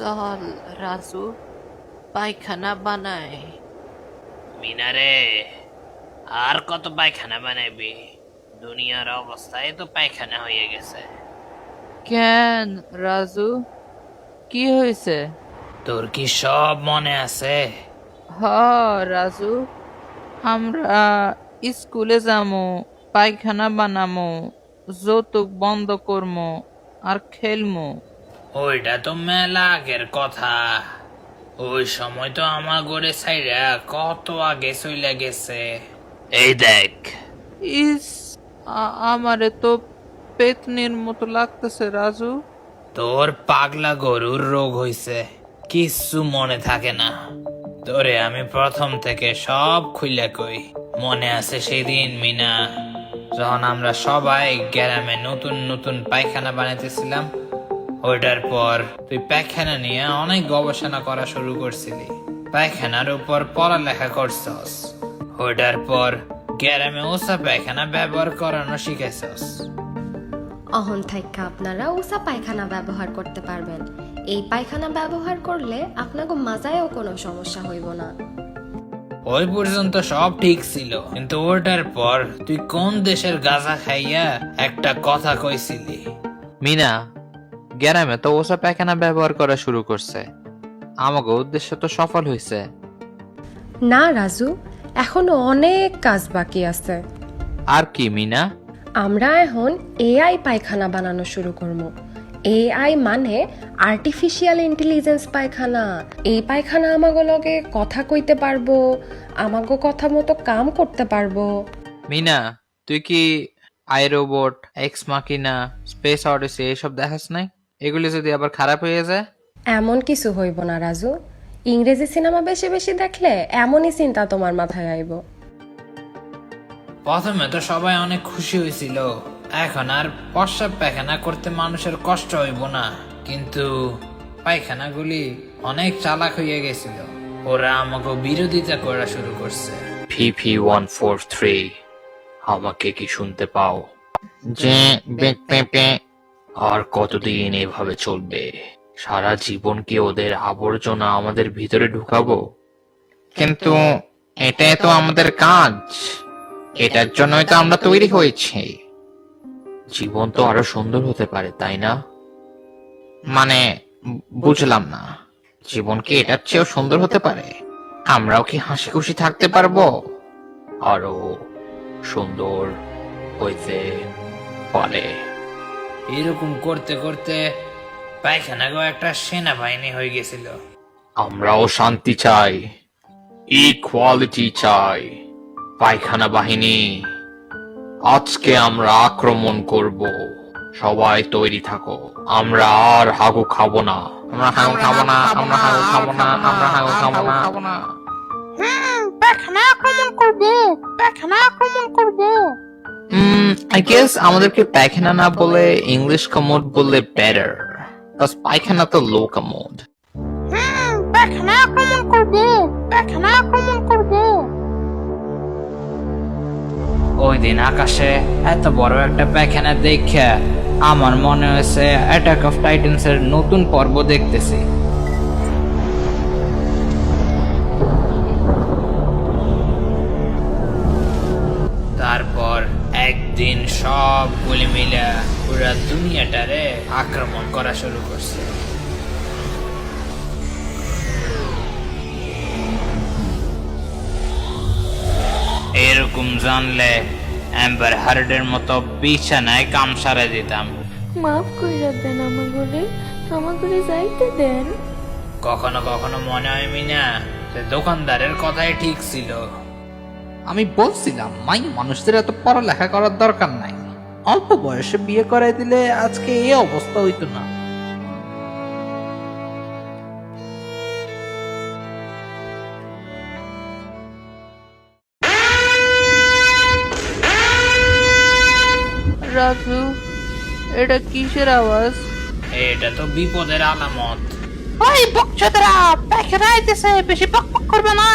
চল রাজু, পায়খানা বানাই। মিনারে, আর কত পায়খানা বানাবি? দুনিয়ার অবস্থায় তো পায়খানা হয়ে গেছে। কেন রাজু, কি হয়েছে? তোর কি সব মনে আছে? হ রাজু, আমরা স্কুলে যামু, পায়খানা বানামু, যৌতুক বন্ধ করমু আর খেলমু। ওইটা তো মেলা আগের কথা। ওই সময় তো আমার গড়ে সাইরা কত আগে চলে গেছে। এই দেখ, ইস, আমারে তো পেতনির মতো লাগতেছে রাজু। তোর পাগলা গরুর রোগ হইছে, কিচ্ছু মনে থাকে না। তোরে আমি প্রথম থেকে সব খুইলা কই। মনে আছে সেদিন মিনা, যখন আমরা সবাই গ্রামে নতুন নতুন পায়খানা বানাইতেছিলাম? ওইটার পর তুই পায়খানা নিয়ে অনেক গবেষণা করা শুরু করছিলি, পায়খানার উপর পড়ালেখা করছস। ওইটার পর গ্রামে ওসা পায়খানা ব্যবহার করানো শিখাইছস। অহন থাইকা আপনারা উষা পায়খানা ব্যবহার করতে পারবেন। এই পায়খানা ব্যবহার করলে আপনাকে মাজায়ও কোনো সমস্যা হইব না। ওই পর্যন্ত সব ঠিক ছিল, কিন্তু ওটার পর তুই কোন দেশের গাঁজা খাইয়া একটা কথা কইছিলি। মিনা, গ্রামে তো ওসব পায়খানা ব্যবহার করা শুরু করছে, আমাকে উদ্দেশ্য তো সফল হয়েছে। না রাজু, এখনো অনেক কাজ বাকি আছে। আর কি মিনা? আমরা এখন এআই পায়খানা বানানো শুরু করব। এআই মানে আর্টিফিশিয়াল ইন্টেলিজেন্স পায়খানা। এই পায়খানা আমাগো লগে কথা কইতে পারবো, আমাগো কথা মতো কাম করতে পারবো। মিনা, তুই কি I robot, ex machina, space odyssey এইসব দেখাস নাই? এগুলি যদি আবার খারাপ হয়ে যায়? এমন কিছু হইব না রাজু। ইংরেজি সিনেমা বেশি বেশি দেখলে এমনই চিন্তা তোমার মাথায় আইব। প্রথমে তো সবাই অনেক খুশি হয়েছিল, এখন আর প্রস্রাব পায়খানা করতে মানুষের কষ্ট হইব না। কিন্তু পায়খানাগুলি অনেক চালাক হয়ে গেছিল, ওরা আমাকে বিরোধিতা করা শুরু করছে। PP143, আমাকে কি শুনতে পাও? যে পেঁপে আর কতদিন এভাবে চলবে? সারা জীবন কি ওদের আবর্জনা আমাদের ভিতরে ঢুকাবো? কিন্তু এটাই তো আমাদের কাজ, এটার জন্যই তো আমরা তৈরি হয়েছি। জীবন তো আরো সুন্দর হতে পারে, তাই না? মানে বুঝলাম না, জীবন কি এটার চেয়েও সুন্দর হতে পারে? আমরাও কি হাসি খুশি থাকতে পারবো? আরো সুন্দর হইতে পারে। এরকম করতে করতে পায়খানাগো একটা সেনাবাহিনী হয়ে গেছিল। আমরাও শান্তি চাই, ইকুয়ালিটি চাই। পায়খানা বাহিনী, আজকে আমরা আক্রমণ করব। সবাই তৈরি থাকো, আমরা আর হাগু খাবো না। আমরা হাগু খাবো না, আমরা হাগু খাবো না, আমরা হাগু খাবো না। পায়খানা আক্রমণ করবো, পায়খানা আক্রমণ করবো। আই গেস আমাদেরকে পায়খানা না বলে ইংলিশ কমোড বললে বেটার, কারণ পায়খানা তো লো কমোড। পায়খানা আক্রমণ করবো, পায়খানা আক্রমণ করবো। ওই দিন আকাশে এত বড় একটা পায়খানা দেখে আমার মনে হয়েছে অ্যাটাক অফ টাইটান্স এর নতুন পর্ব দেখতেছি। তারপর একদিন সবগুলি মিলে পুরা দুনিয়াটারে আক্রমণ করা শুরু করছে। এরকম জানলে অ্যাম্বার হার্ডের মতো বিছানায় কাম সারা দিতাম। মাফ কইরা দেন আমাগরে যাইতে দেন। কখনো কখনো মনে হয় মিনা, যে দোকানদারের কথাই ঠিক ছিল। আমি বলছিলাম মানুষদের এত পড়ালেখা করার দরকার নাই, অল্প বয়সে বিয়ে করাই দিলে আজকে এই অবস্থা হইতো না। রাজু, এটা কিসের আওয়াজ? এটা তো বিপদের আলামত। ওই বকচোদরা, পায়খানা আইতেছে, বেশি বকবক করবে না।